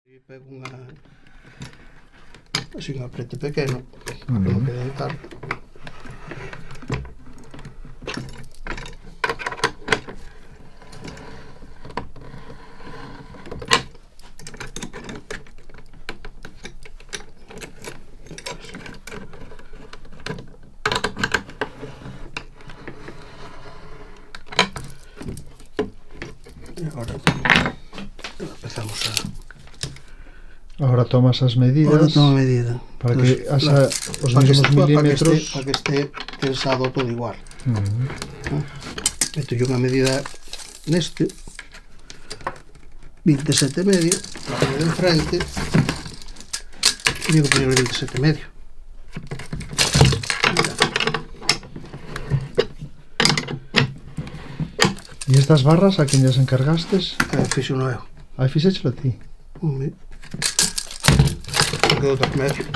Pego así un aprete pequeno para que non quede tarde. E agora empezamos a... Ahora tomas as medidas. Ahora tomo a medida. Para que haxa os para mesmos milímetros. Para que este tensado todo igual. Meto yo unha medida neste 27 medio, la pongo de enfrente e digo poñer 27 medio. E estas barras a quen lles encargastes? Fixo no eu. Aí fixéchelo a ti. Quedou dos medio.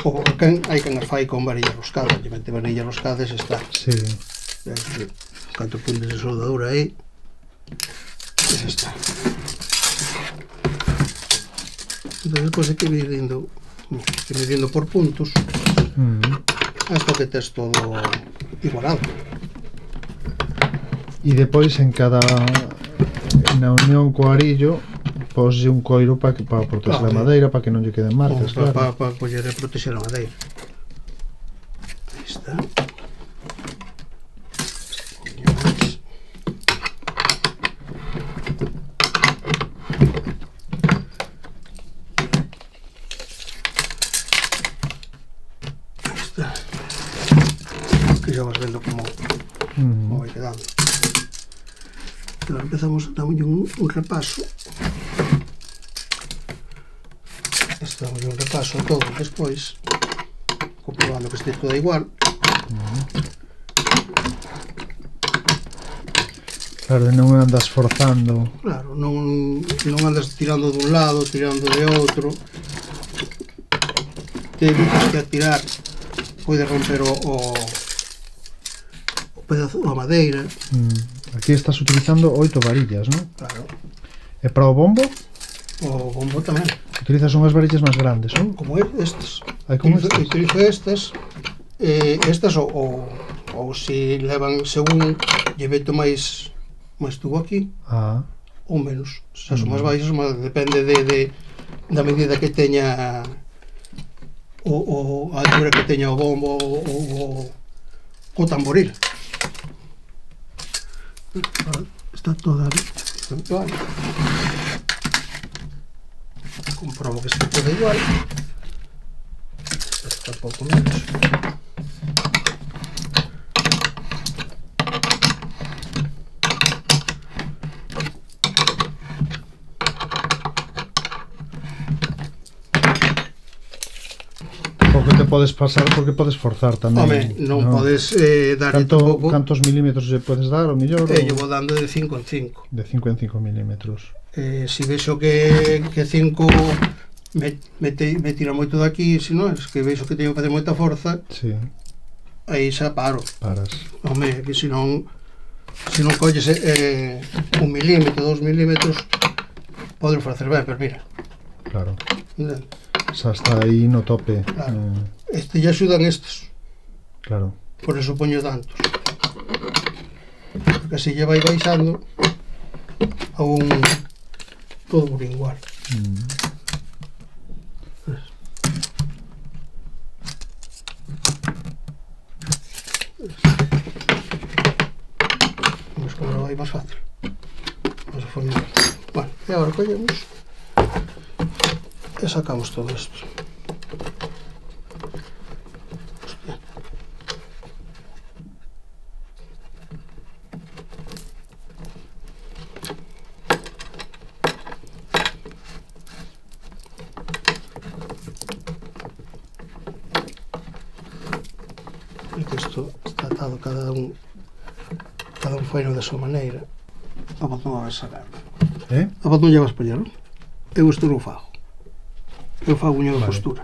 O quen hai quen as fai con varilla roscada, lle mete varilla roscada e se está. Sí. 4 puntos de soldadura aí e se está. Entón depois hai que ir midindo por puntos hasta que tes todo igualado. E depois na unión co arillo poslle un coiro para proteger a madeira, para que non lle queden marcas, claro. Para coller e protexer a madeira. Aí está. Aí está. Que xa vas vendo como vai quedando. Agora empezamos a dar un repaso. Damos un repaso a todo despois, comprobando que este todo igual. Claro, non andas forzando. Claro, non andas tirando dun lado, tirando de outro. Te evitas que a tirar pode romper o pedazo da madeira. Aquí estás utilizando 8 varillas, non? Claro. E para o bombo? O bombo tamén. Utilizas unhas varillas máis grandes, non? Como estas. Hai como estas? Utilizo estas. Estas ou se levan según lle meto máis tubo aquí ou menos. Se son máis baixas, depende da medida que teña a altura que teña o bombo ou o tamboril. Está toda igual. Comprobo que está todo igual. Esta está un pouco menos. Porque te podes pasar, porque podes forzar tamén. Home, non podes darlle tampouco. Cantos milímetros lle podes dar, o mellor? Eu vou dando de 5 en 5. De 5 en 5 milímetros. Se vexo que 5 me tira moito daqui, se non, que vexo que teño que facer moita forza, aí xa paro. Paras. Home, que se non colles 1 milímetro, 2 milímetros, podes facer ben, pero mira. Claro. Xa está aí no tope. Claro. Este lle axudan estes. Claro. Por eso poño tantos. Porque así lle vai baixando a un todo por igual. Vamos que agora vai máis fácil. Vamos a formar. Bueno, e agora collemos e sacamos todo isto. Isto está atado cada un faino da súa maneira. A vos non vas sacar. A vos non llevas poñer, non? Eu isto non fago. Eu fago unha costura.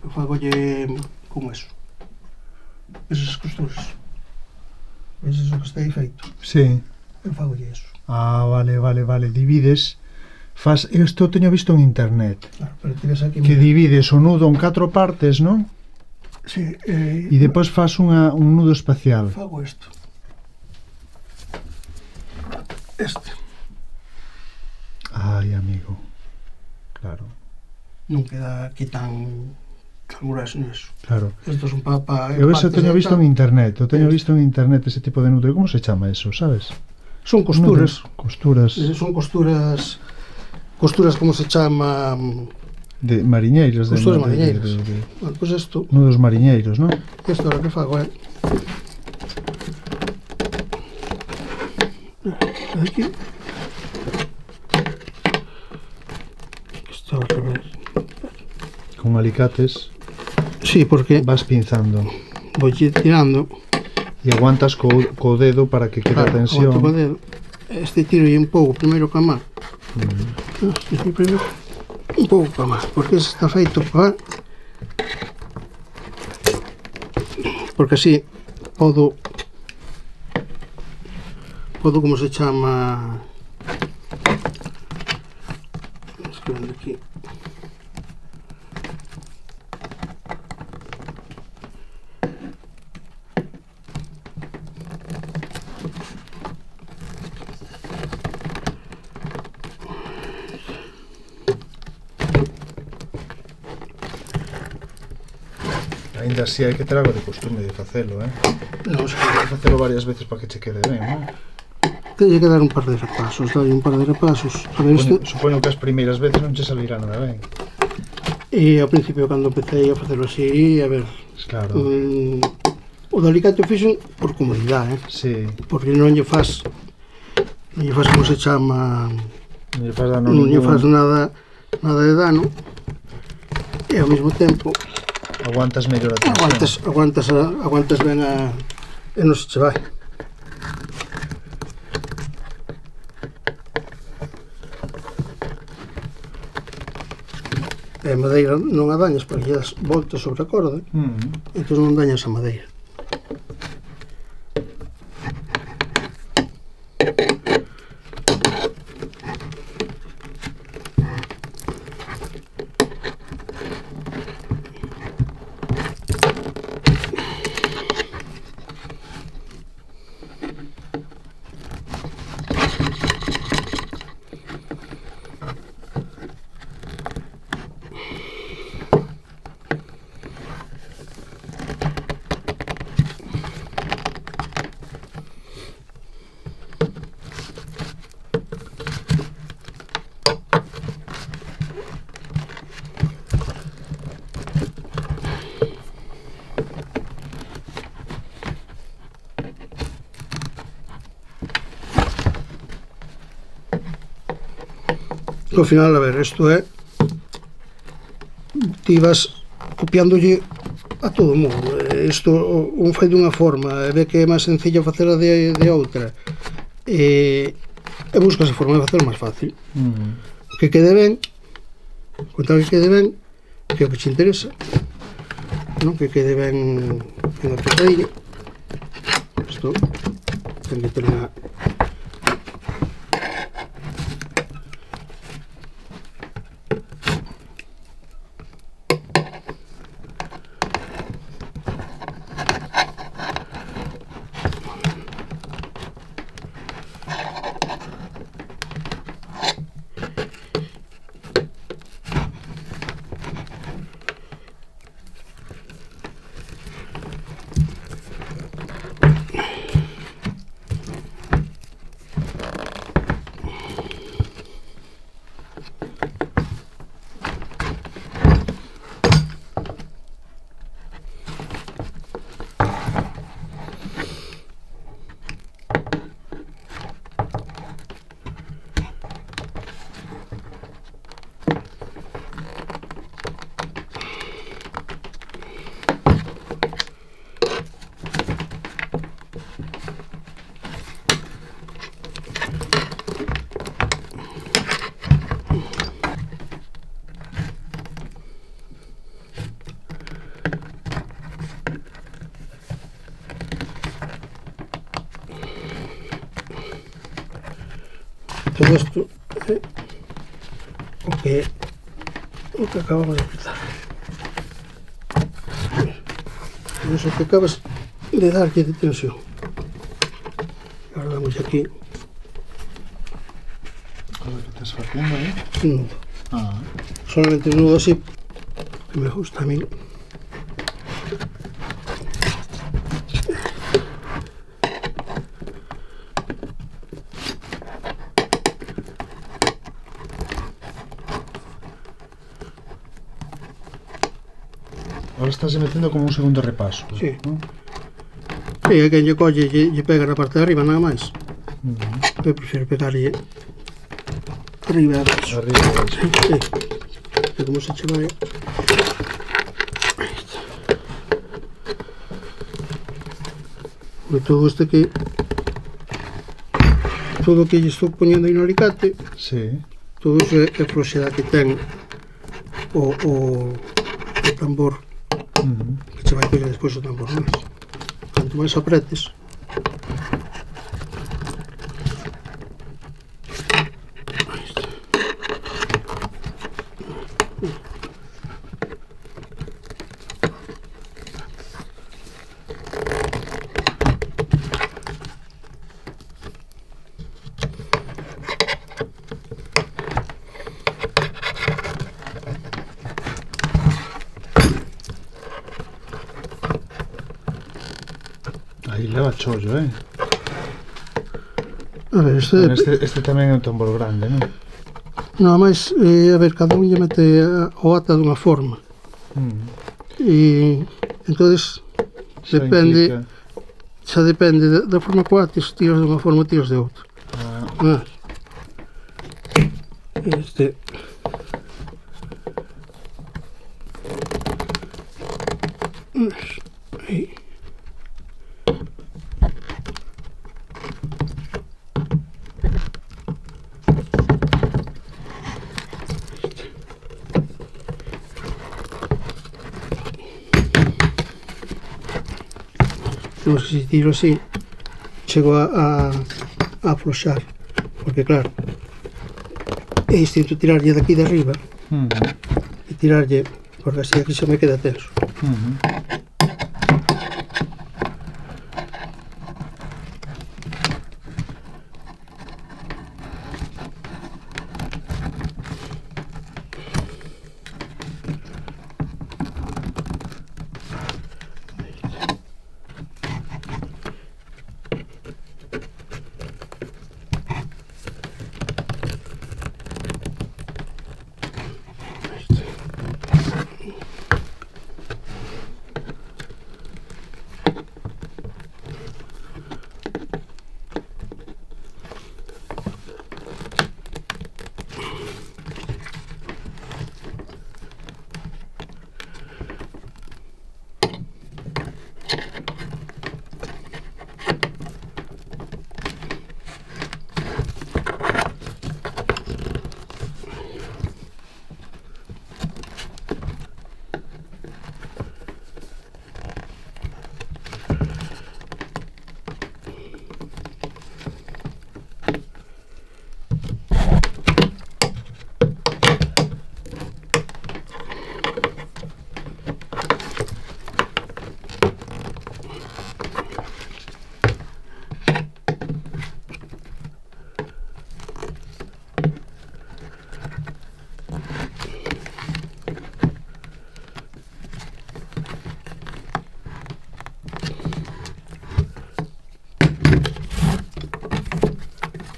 Eu fagolle como eso. Esas costuras. Ves eso que está aí feito? Sí. Eu fagolle eso. Vale. Divides Fas, isto teño visto en internet, Claro, pero ti ves aquí... que divides o nudo en 4 partes, non? Sí, E depois fas un nudo espacial. fago isto. Este. Ai, amigo. Claro, Non queda aquí tan grueso niso. claro. Estos son para... Eu eso teño visto en internet, ese tipo de nudo. Como se chama eso, sabes? Son costuras. Costuras Son costuras... Costuras, como se chama... de mariñeiros. Costuras mariñeiras. Bueno, pois isto... Nudos mariñeiros, non? Isto ahora que fago, aquí... Isto ao revés. Con alicates Sí, porque vas pinzando vou tirando... e aguantas co dedo para que quede a tensión. aguanto co dedo. Este tiro un pouco primeiro ca má. Este primeiro un pouco ca má, porque ese está feito para... Porque así podo como se chama... Escribendo aquí. Ainda así hai que ter algo de costume de facelo, Non sei. Hai que facelo varias veces para que che quede ben, non? Teñe que dar un par de repasos, darlle un par de repasos. A ver, isto... Supoño que as primeiras veces non che salirá nada ben. E ao principio, cando empecé a facelo así, a ver... Claro. O do alicate o fixo por comodidade, Sí. porque non lle faz como se chama... Non lle faz dano Non lle ningún. faz nada de dano. E ao mesmo tempo Aguantas mellor a tensión. aguantas ben a... e non se che vai. E a madeira non a dañas porque lle das voltas sobre a corda, entón non dañas a madeira. Ao final, a ver, isto é... Ti vas copiándolle a todo o mundo. Isto, un fai dunha forma, e ve que é máis sencillo facela de outra. E buscas a forma de facelo máis fácil. Que quede ben, contar que quede ben, que é o que te interesa. Non que quede ben en a peteira. Isto ten que ter unha... Todo isto o que acabamos de empezar. Eso que acabas de darlle de tensión. Ahora damos aquí A ver, ¿qué estás haciendo ahí? un nudo. Ah, Solamente un nudo así, que me gusta a mí. ahora estás metiendo como un segundo repaso. Sí. ¿no? E a quen lle colle lle pega na parte de arriba, nada máis. Ujú. Eu prefiro pegarlle arriba e abaixo. Arriba, abaixo. Sí. E como se che vai... Aí está. E todo isto aquí... Todo o que lle estou poñendo aí no alicate, Sí. todo iso é a floxedade que ten o tambor, Ujú. que che vai coller despois o tambor máis. Canto máis apretes, Aí leva chollo, a ver, isto Bueno, é... este tamén é un tambor grande, non? Nada máis, a ver, cada un lle mete o ata dunha forma. E entonces Xa depende, implica- xa depende da forma que o ates, tiras de unha forma, tiras de outra. Ah, Este... Aí. Non sei se tiro así, chego a afloxar, porque claro, é distinto tirarlle daqui de arriba ujú, e tirarlle, porque así aquí xa me queda tenso. ujú.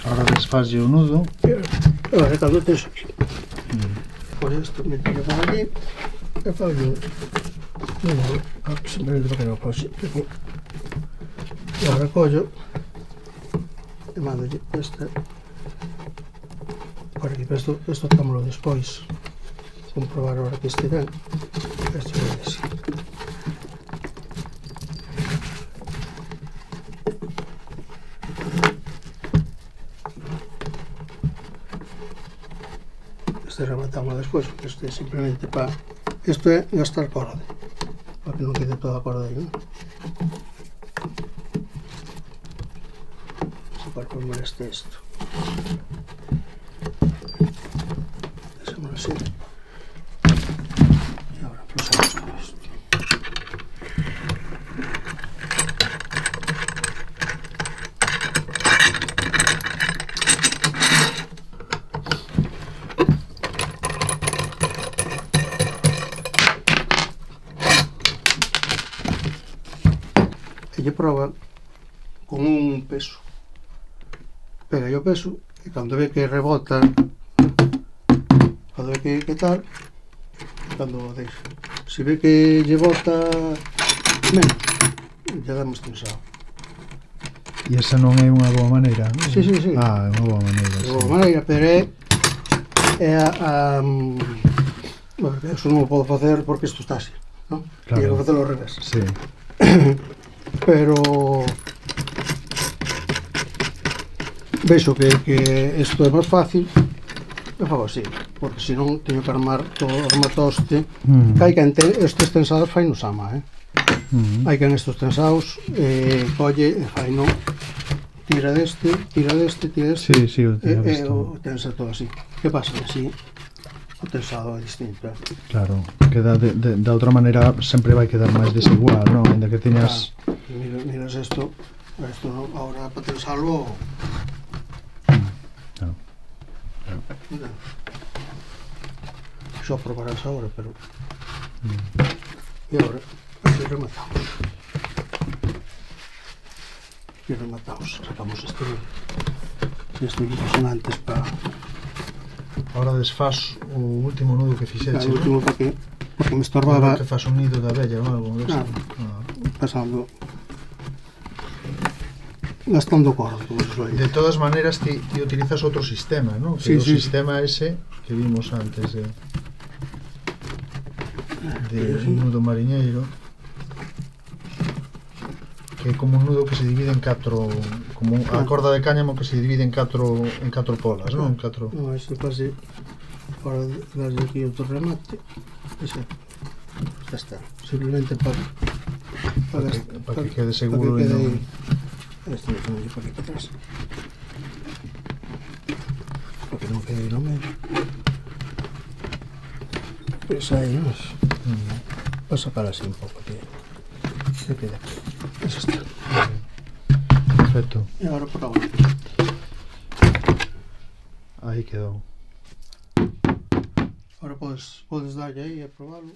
Ahora desfalle o nudo. Agora, cando tens aquí, por isto, me tiro para aquí, e fallo un nudo, simplemente para que non pase. E agora collo, e mando este, por aquí, pero isto támolo despois, comprobar ahora que este ben, este vai así. Este rematamos despois, este é simplemente para... Isto é gastar corda, para que non quede toda a corda aí, non? Se para que moleste isto. Ese un peso. Pega o peso e cando ve que rebota, cando ve que tal, cando deixa. Se ve que lle bota menos, lle damos tensado. E esa non é unha boa maneira, non? Sí. Ah, é unha boa maneira, De boa maneira, pero é bueno, eso non o podo facer porque isto está así, non? Claro. Tiña que facelo ao revés. Sí. Pero vexo que isto é máis fácil e fago así, porque senón teño que armar todo o armatoste. Hai que estes tensados fai no Sama, hai que estes tensados colle e fai no tira deste, Sí, o e o tensa todo así. Que pasa? Así o tensado é distinto, Claro, que da outra maneira sempre vai quedar máis desigual, non? Ainda que teñas... Miras isto non, agora para tensarlo Claro. Só probarás agora, pero e agora así rematamos. E rematamos, sacamos este antes para Ahora desfaz o último nudo que fixeche, o último, porque me estorbaba que faz un nido da abella ou algo desto. pasando gastando corda, como se suele. De todas maneiras, ti utilizas outro sistema, non? Sí, O sí. sistema ese que vimos antes de nudo mariñeiro, que é como un nudo que se divide en catro, como a corda de cáñamo que se divide en catro polas, non? Non, ese pase para darlle aquí outro remate, ese xa está, simplemente para que quede seguro para que e non... este non lle para aquí para atrás, para que non quede no medio. Pois aí, non? Vou sacar así un pouco que quede aquí. Eso está. Perfecto. E agora por agora. Aí quedou. Ahora podes darlle aí e probalo.